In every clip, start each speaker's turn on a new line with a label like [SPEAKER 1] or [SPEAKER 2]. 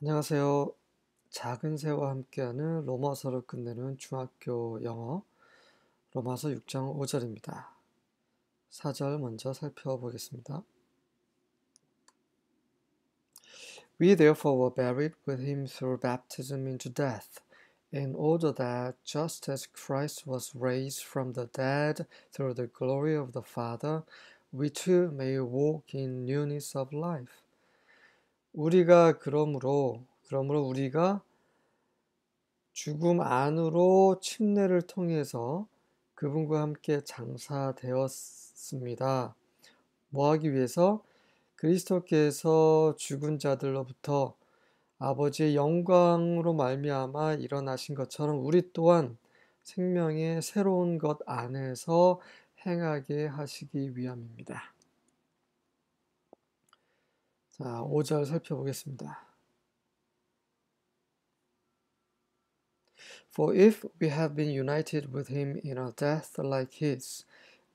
[SPEAKER 1] 안녕하세요. 작은 새와 함께하는 로마서를 끝내는 중학교 영어 로마서 6장 5절입니다. 4절 먼저 살펴보겠습니다. We therefore were buried with him through baptism into death, in order that just as Christ was raised from the dead through the glory of the Father, we too may walk in newness of life. 우리가 그러므로 우리가 죽음 안으로 침례를 통해서 그분과 함께 장사되었습니다. 뭐 하기 위해서? 그리스도께서 죽은 자들로부터 아버지의 영광으로 말미암아 일어나신 것처럼 우리 또한 생명의 새로운 것 안에서 행하게 하시기 위함입니다. 자, 5절 살펴보겠습니다. For if we have been united with him in a death like his,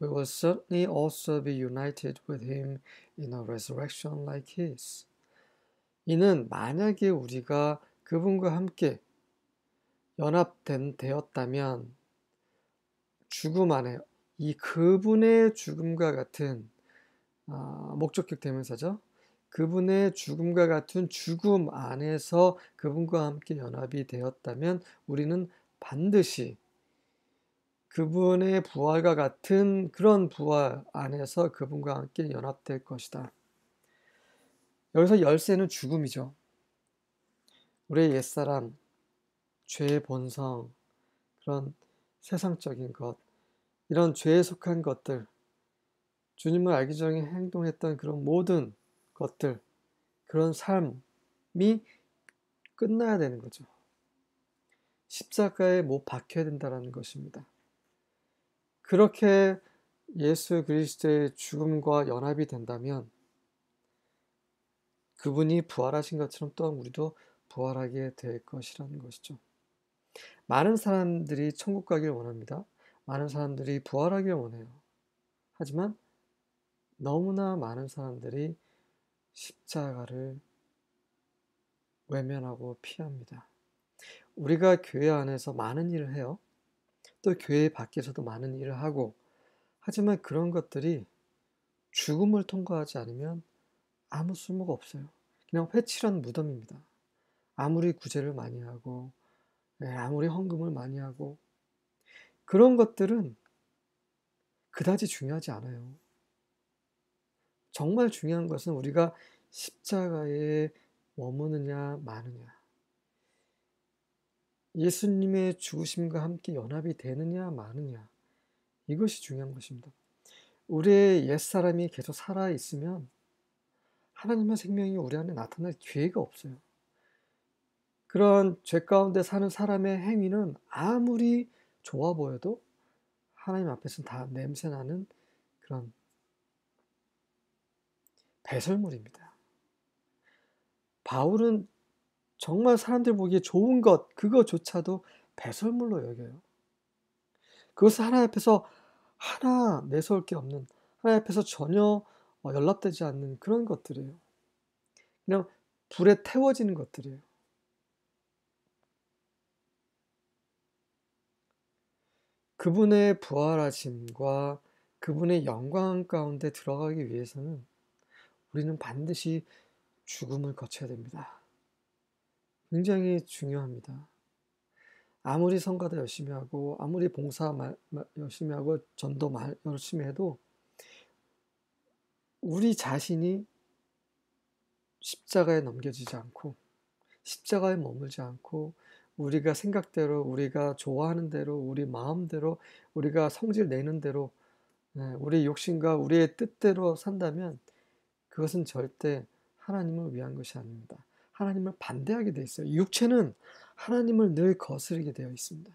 [SPEAKER 1] we will certainly also be united with him in a resurrection like his. 이는 만약에 우리가 그분과 함께 되었다면 죽음 안에 이 그분의 죽음과 같은 목적격 대명사죠. 그분의 죽음과 같은 죽음 안에서 그분과 함께 연합이 되었다면 우리는 반드시 그분의 부활과 같은 그런 부활 안에서 그분과 함께 연합될 것이다. 여기서 열쇠는 죽음이죠. 우리의 옛사람, 죄의 본성, 그런 세상적인 것, 이런 죄에 속한 것들, 주님을 알기 전에 행동했던 그런 모든 것들, 그런 삶이 끝나야 되는 거죠. 십자가에 못 박혀야 된다는 것입니다. 그렇게 예수 그리스도의 죽음과 연합이 된다면 그분이 부활하신 것처럼 또한 우리도 부활하게 될 것이라는 것이죠. 많은 사람들이 천국 가길 원합니다. 많은 사람들이 부활하길 원해요. 하지만 너무나 많은 사람들이 십자가를 외면하고 피합니다. 우리가 교회 안에서 많은 일을 해요. 또 교회 밖에서도 많은 일을 하고, 하지만 그런 것들이 죽음을 통과하지 않으면 아무 쓸모가 없어요. 그냥 회칠한 무덤입니다. 아무리 구제를 많이 하고, 아무리 헌금을 많이 하고, 그런 것들은 그다지 중요하지 않아요. 정말 중요한 것은 우리가 십자가에 머무느냐 마느냐, 예수님의 죽으심과 함께 연합이 되느냐 마느냐, 이것이 중요한 것입니다. 우리의 옛사람이 계속 살아있으면 하나님의 생명이 우리 안에 나타날 기회가 없어요. 그런 죄 가운데 사는 사람의 행위는 아무리 좋아 보여도 하나님 앞에서는 다 냄새나는 그런 배설물입니다. 바울은 정말 사람들 보기에 좋은 것, 그거조차도 배설물로 여겨요. 그것을 하나님 앞에서 하나 내세울 게 없는, 하나님 앞에서 전혀 연락되지 않는 그런 것들이에요. 그냥 불에 태워지는 것들이에요. 그분의 부활하심과 그분의 영광 가운데 들어가기 위해서는 우리는 반드시 죽음을 거쳐야 됩니다. 굉장히 중요합니다. 아무리 성가도 열심히 하고 아무리 봉사 열심히 하고 전도 열심히 해도 우리 자신이 십자가에 넘겨지지 않고 십자가에 머물지 않고 우리가 생각대로 우리가 좋아하는 대로 우리 마음대로 우리가 성질 내는 대로 우리 욕심과 우리의 뜻대로 산다면 그것은 절대 하나님을 위한 것이 아닙니다. 하나님을 반대하게 되어 있어요. 육체는 하나님을 늘 거스르게 되어 있습니다.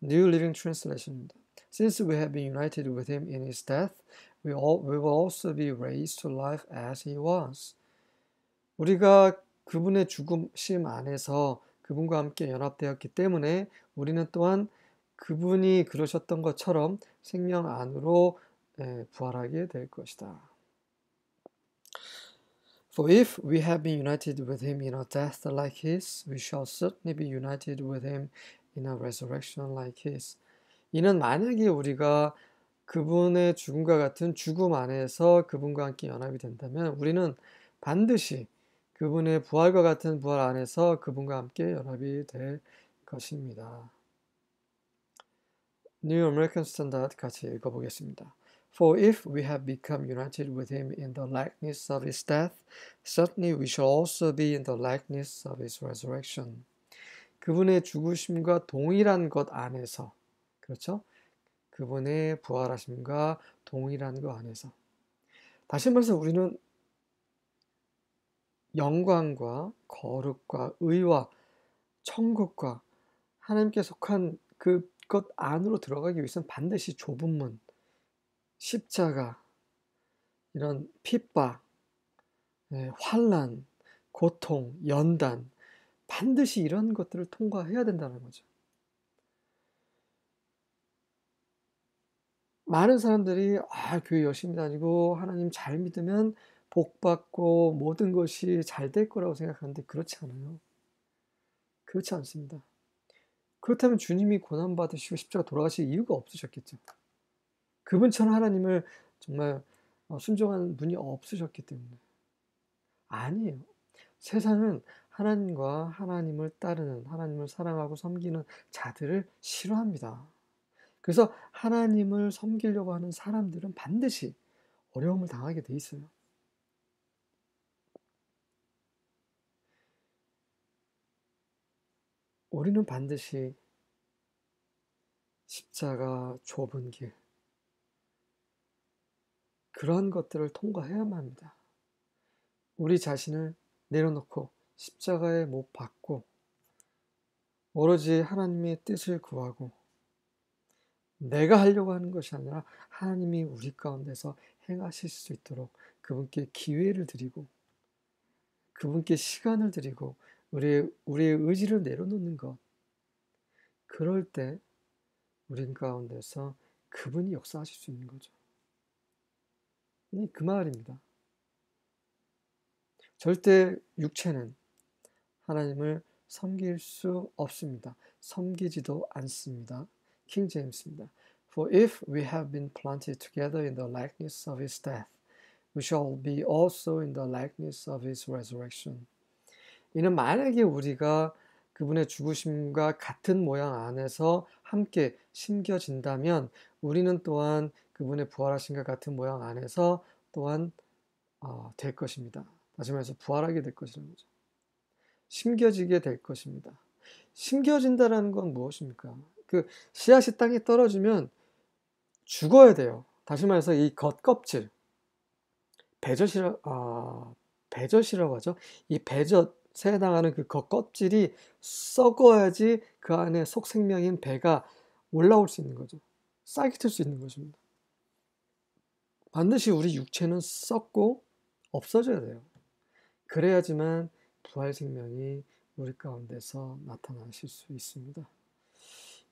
[SPEAKER 1] New Living Translation입니다. Since we have been united with him in his death, we will also be raised to life as he was. 우리가 그분의 죽으심 안에서 그분과 함께 연합되었기 때문에 우리는 또한 그분이 그러셨던 것처럼 생명 안으로 부활하게 될 것이다. For if we have been united with him in a death like his, we shall certainly be united with him in a resurrection like his. 이는 만약에 우리가 그분의 죽음과 같은 죽음 안에서 그분과 함께 연합이 된다면 우리는 반드시 그분의 부활과 같은 부활 안에서 그분과 함께 연합이 될 것입니다. New American Standard 같이 읽어보겠습니다. For if we have become united with him in the likeness of his death, certainly we shall also be in the likeness of his resurrection. 그분의 죽으심과 동일한 것 안에서, 그렇죠? 그분의 부활하심과 동일한 것 안에서. 다시 말해서 우리는 영광과 거룩과 의와 천국과 하나님께 속한 그것 안으로 들어가기 위해서는 반드시 좁은 문, 십자가, 이런 핍박, 환난, 고통, 연단, 반드시 이런 것들을 통과해야 된다는 거죠. 많은 사람들이 교회 열심히 다니고 하나님 잘 믿으면 복 받고 모든 것이 잘 될 거라고 생각하는데 그렇지 않아요. 그렇지 않습니다. 그렇다면 주님이 고난 받으시고 십자가 돌아가실 이유가 없으셨겠죠. 그분처럼 하나님을 정말 순종하는 분이 없으셨기 때문에. 아니에요. 세상은 하나님과 하나님을 따르는, 하나님을 사랑하고 섬기는 자들을 싫어합니다. 그래서 하나님을 섬기려고 하는 사람들은 반드시 어려움을 당하게 돼 있어요. 우리는 반드시 십자가 좁은 길, 그런 것들을 통과해야만 합니다. 우리 자신을 내려놓고 십자가에 못 박고 오로지 하나님의 뜻을 구하고 내가 하려고 하는 것이 아니라 하나님이 우리 가운데서 행하실 수 있도록 그분께 기회를 드리고 그분께 시간을 드리고 우리의 의지를 내려놓는 것. 그럴 때 우리 가운데서 그분이 역사하실 수 있는 거죠. 그 말입니다. 절대 육체는 하나님을 섬길 수 없습니다. 섬기지도 않습니다. 킹 제임스입니다. For if we have been planted together in the likeness of his death, we shall be also in the likeness of his resurrection. 이는 만약에 우리가 그분의 죽으심과 같은 모양 안에서 함께 심겨진다면 우리는 또한 그분의 부활하심과 같은 모양 안에서 또한 될 것입니다. 다시 말해서 부활하게 될 것이라는 거죠. 심겨지게 될 것입니다. 심겨진다는 건 무엇입니까? 그 씨앗이 땅에 떨어지면 죽어야 돼요. 다시 말해서 이 겉껍질, 배젖이라고 하죠. 이 배젖에 해당하는 그 겉껍질이 썩어야지 그 안에 속생명인 배가 올라올 수 있는 거죠. 싹이 틀 수 있는 것입니다. 반드시 우리 육체는 썩고 없어져야 돼요. 그래야지만 부활 생명이 우리 가운데서 나타나실 수 있습니다.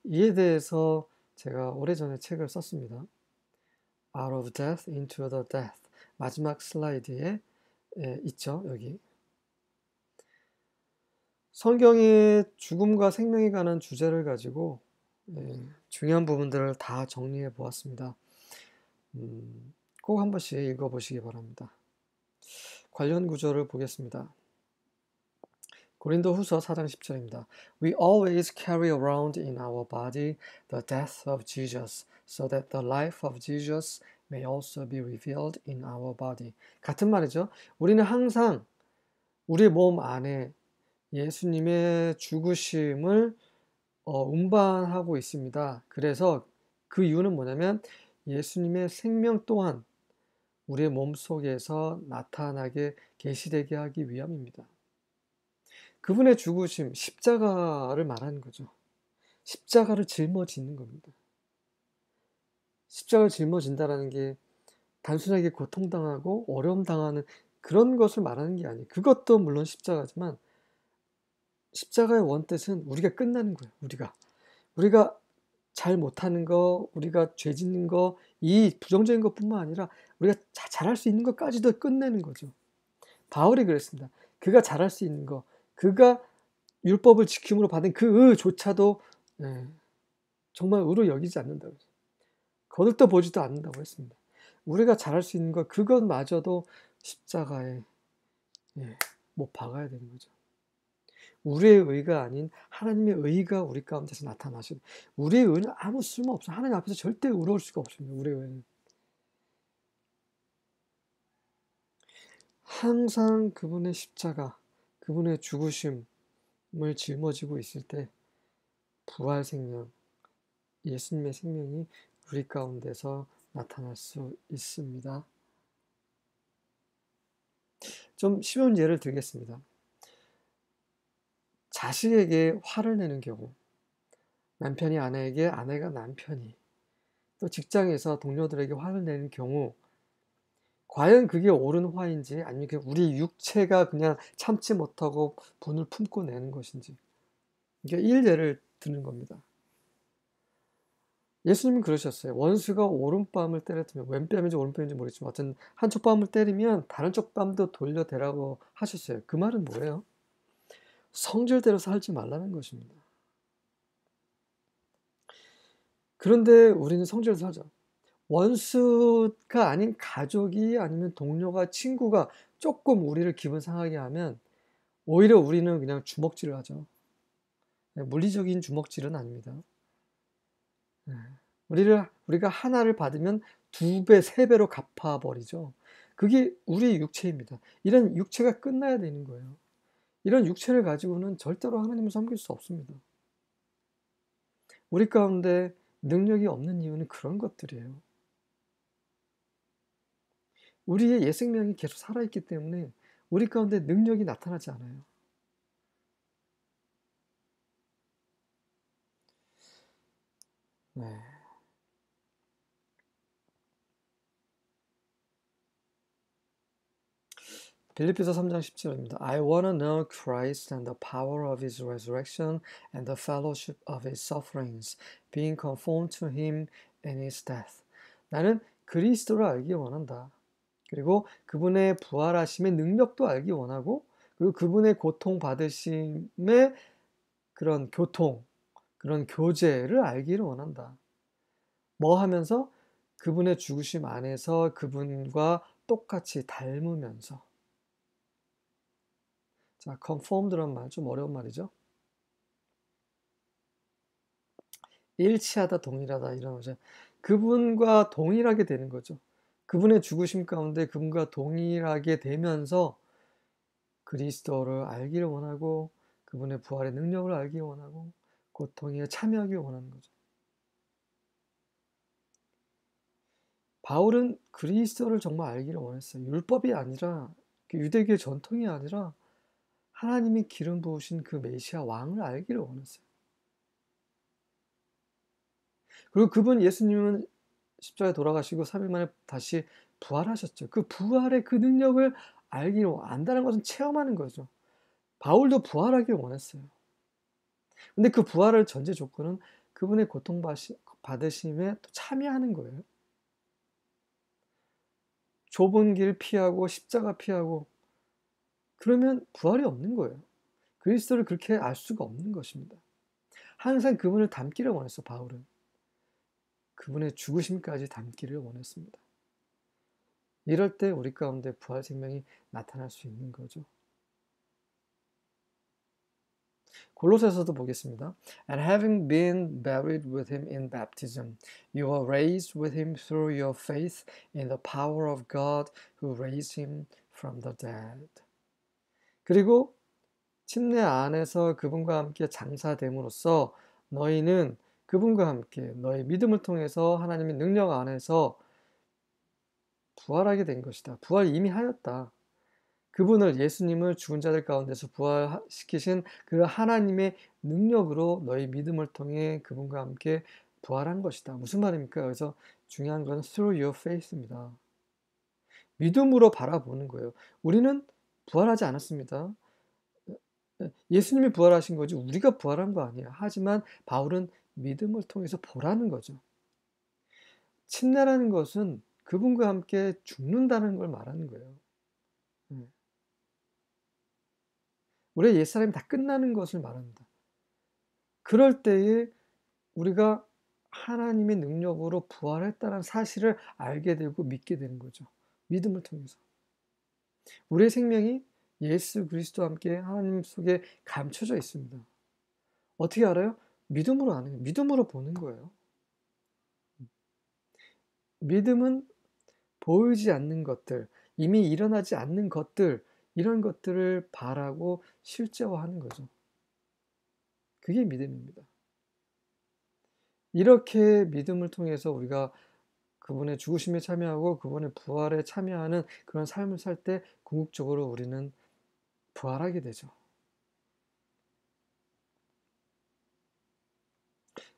[SPEAKER 1] 이에 대해서 제가 오래전에 책을 썼습니다. Out of death into the death. 마지막 슬라이드에 있죠, 여기. 성경의 죽음과 생명에 관한 주제를 가지고 중요한 부분들을 다 정리해 보았습니다. 꼭 한 번씩 읽어보시기 바랍니다. 관련 구절을 보겠습니다. 고린도후서 4장 10절입니다. We always carry around in our body the death of Jesus, so that the life of Jesus may also be revealed in our body. 같은 말이죠. 우리는 항상 우리 몸 안에 예수님의 죽으심을 운반하고 있습니다. 그래서 그 이유는 뭐냐면 예수님의 생명 또한 우리의 몸 속에서 나타나게 계시되게 하기 위함입니다. 그분의 죽으심, 십자가를 말하는 거죠. 십자가를 짊어지는 겁니다. 십자가를 짊어진다는 게 단순하게 고통당하고 어려움 당하는 그런 것을 말하는 게 아니에요. 그것도 물론 십자가지만 십자가의 원뜻은 우리가 끝나는 거예요. 우리가 잘 못하는 거, 우리가 죄 짓는 거, 이 부정적인 것뿐만 아니라 우리가 잘할 수 있는 것까지도 끝내는 거죠. 바울이 그랬습니다. 그가 잘할 수 있는 거, 그가 율법을 지킴으로 받은 그 의조차도 정말 의로 여기지 않는다고, 거들떠 보지도 않는다고 했습니다. 우리가 잘할 수 있는 것, 그것마저도 십자가에 못 박아야 되는 거죠. 우리의 의가 아닌 하나님의 의가 우리 가운데서 나타나시고, 우리의 의는 아무 쓸모없어. 하나님 앞에서 절대 의로울 수가 없습니다. 우리의 의는 항상 그분의 십자가, 그분의 죽으심을 짊어지고 있을 때 부활 생명, 예수님의 생명이 우리 가운데서 나타날 수 있습니다. 좀 쉬운 예를 들겠습니다. 자식에게 화를 내는 경우, 남편이 아내에게, 아내가 남편이, 또 직장에서 동료들에게 화를 내는 경우, 과연 그게 옳은 화인지, 아니면 우리 육체가 그냥 참지 못하고 분을 품고 내는 것인지, 이게 일례를 드는 겁니다. 예수님은 그러셨어요. 원수가 오른뺨을 때렸으면, 왼뺨인지 오른뺨인지 모르겠지만 어쨌든 한쪽 뺨을 때리면 다른 쪽 뺨도 돌려대라고 하셨어요. 그 말은 뭐예요? 성질대로 살지 말라는 것입니다. 그런데 우리는 성질대로 살죠. 원수가 아닌 가족이, 아니면 동료가, 친구가 조금 우리를 기분 상하게 하면 오히려 우리는 그냥 주먹질을 하죠. 물리적인 주먹질은 아닙니다. 우리가 하나를 받으면 2배, 3배로 갚아버리죠. 그게 우리의 육체입니다. 이런 육체가 끝나야 되는 거예요. 이런 육체를 가지고는 절대로 하나님을 섬길 수 없습니다. 우리 가운데 능력이 없는 이유는 그런 것들이에요. 우리의 옛 생명이 계속 살아있기 때문에 우리 가운데 능력이 나타나지 않아요. 네. 빌립보서 3장 10절입니다. I want to know Christ and the power of his resurrection and the fellowship of his sufferings, being conformed to him in his death. 나는 그리스도를 알기 원한다. 그리고 그분의 부활하심의 능력도 알기 원하고, 그리고 그분의 고통 받으심의 그런 교통, 그런 교제를 알기를 원한다. 뭐 하면서? 그분의 죽으심 안에서 그분과 똑같이 닮으면서. 자, conformed란 말 좀 어려운 말이죠. 일치하다, 동일하다 이런 거죠. 그분과 동일하게 되는 거죠. 그분의 죽으심 가운데 그분과 동일하게 되면서 그리스도를 알기를 원하고, 그분의 부활의 능력을 알기 원하고, 고통에 참여하기 원하는 거죠. 바울은 그리스도를 정말 알기를 원했어요. 율법이 아니라, 유대교의 전통이 아니라 하나님이 기름 부으신 그 메시아 왕을 알기를 원했어요. 그리고 그분 예수님은 십자가에 돌아가시고 3일 만에 다시 부활하셨죠. 그 부활의 그 능력을 알기를, 안다는 것은 체험하는 거죠. 바울도 부활하기를 원했어요. 근데 그 부활의 전제 조건은 그분의 고통받으심에 또 참여하는 거예요. 좁은 길 피하고 십자가 피하고 그러면 부활이 없는 거예요. 그리스도를 그렇게 알 수가 없는 것입니다. 항상 그분을 닮기를 원했어, 바울은. 그분의 죽으심까지 닮기를 원했습니다. 이럴 때 우리 가운데 부활 생명이 나타날 수 있는 거죠. 골로새서도 보겠습니다. And having been buried with him in baptism, you are raised with him through your faith in the power of God who raised him from the dead. 그리고 침례 안에서 그분과 함께 장사됨으로써 너희는 그분과 함께 너희 믿음을 통해서 하나님의 능력 안에서 부활하게 된 것이다. 부활 이미 하였다. 그분을, 예수님을 죽은 자들 가운데서 부활시키신 그 하나님의 능력으로 너희 믿음을 통해 그분과 함께 부활한 것이다. 무슨 말입니까? 그래서 중요한 건 through your faith입니다. 믿음으로 바라보는 거예요. 우리는 부활하지 않았습니다. 예수님이 부활하신 거지 우리가 부활한 거 아니에요. 하지만 바울은 믿음을 통해서 보라는 거죠. 침례라는 것은 그분과 함께 죽는다는 걸 말하는 거예요. 우리의 옛사람이 다 끝나는 것을 말합니다. 그럴 때에 우리가 하나님의 능력으로 부활했다는 사실을 알게 되고 믿게 되는 거죠. 믿음을 통해서. 우리의 생명이 예수 그리스도와 함께 하나님 속에 감춰져 있습니다. 어떻게 알아요? 믿음으로 아는 거예요. 믿음으로 보는 거예요. 믿음은 보이지 않는 것들, 이미 일어나지 않는 것들, 이런 것들을 바라고 실제화하는 거죠. 그게 믿음입니다. 이렇게 믿음을 통해서 우리가 그분의 죽으심에 참여하고 그분의 부활에 참여하는 그런 삶을 살 때 궁극적으로 우리는 부활하게 되죠.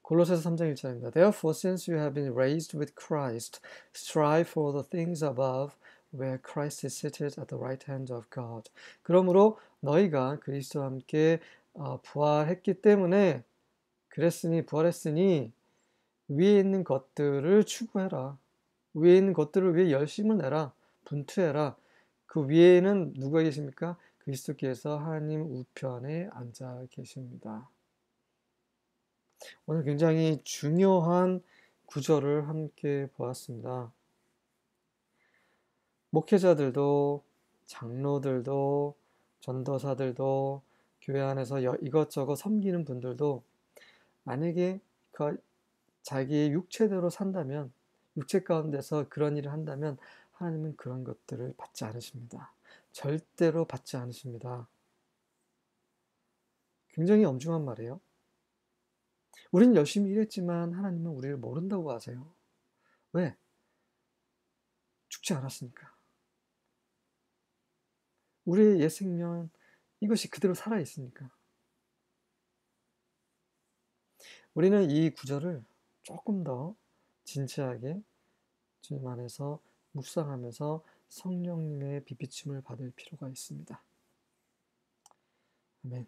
[SPEAKER 1] 골로새서 3장 1절입니다. Therefore, since you have been raised with Christ, strive for the things above, where Christ is seated at the right hand of God. 그러므로 너희가 그리스도와 함께 부활했기 때문에 부활했으니 위에 있는 것들을 추구해라. 위에 있는 것들을 위해 열심을 내라. 분투해라. 그 위에는 누가 계십니까? 그리스도께서 하나님 우편에 앉아 계십니다. 오늘 굉장히 중요한 구절을 함께 보았습니다. 목회자들도 장로들도 전도사들도 교회 안에서 이것저것 섬기는 분들도 만약에 자기의 육체대로 산다면, 육체 가운데서 그런 일을 한다면 하나님은 그런 것들을 받지 않으십니다. 절대로 받지 않으십니다. 굉장히 엄중한 말이에요. 우리는 열심히 일했지만 하나님은 우리를 모른다고 하세요. 왜? 죽지 않았으니까. 우리의 옛 생명은 이것이 그대로 살아있으니까. 우리는 이 구절을 조금 더 진지하게 주님 안에서 묵상하면서 성령님의 빛비침을 받을 필요가 있습니다. 아멘.